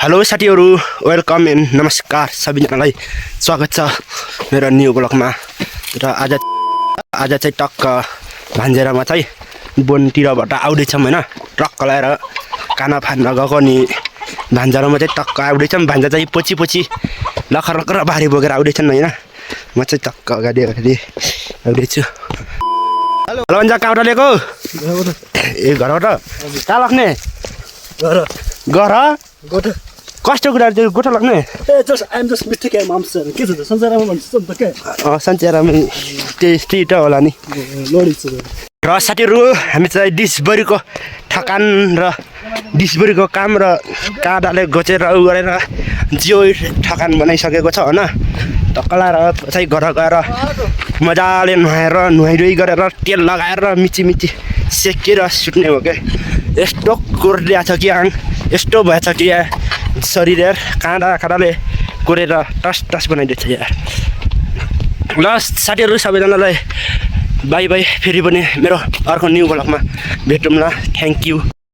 Hello साथीहरु welcome and नमस्कार सबैजनालाई स्वागत छ मेरो न्यू ब्लगमा र आज चाहिँ टक्क भान्जेरामा चाहिँ बोनतिरबाट आउँदैछौँ हैन ट्रक लाएर खाना फान्न गएको नि भान्जारामा चाहिँ टक्क आउँदैछौँ भान्जा चाहिँ पछि लखर लखर भारी बोकेर आउँदैछन् हैन म चाहिँ टक्क अगाडि आउँदैछु हेलो भान्जा कहाँबाट ल्याएको ए घरबाट कहाँ लाग्ने घर कस्तो कुरा त्यो गोठा लाग्ने सन्चेरामै टेस्टी त होला नि र साथीहरु हामी चाहिँ डिसबरीको ठकान र डिसबरीको काम र काँडाले घोचेर गरेर जियो ठकान बनाइसकेको छ हैन टक्कलाएर चाहिँ घर गएर मजाले नुहाइधुवाइ गरेर तेल लगाएर मिची सेकेर सुत्ने हो के यस्तो कोर्दिया छ कि यस्तो भएछ कि शरीर काँडाले कोरेर टस बनाइदिएछ यार ल साथीहरु सबैजनालाई बाई बाई फेरि पनि मेरो अर्को न्यू ब्लगमा भेटौँ ल थ्यांक यू।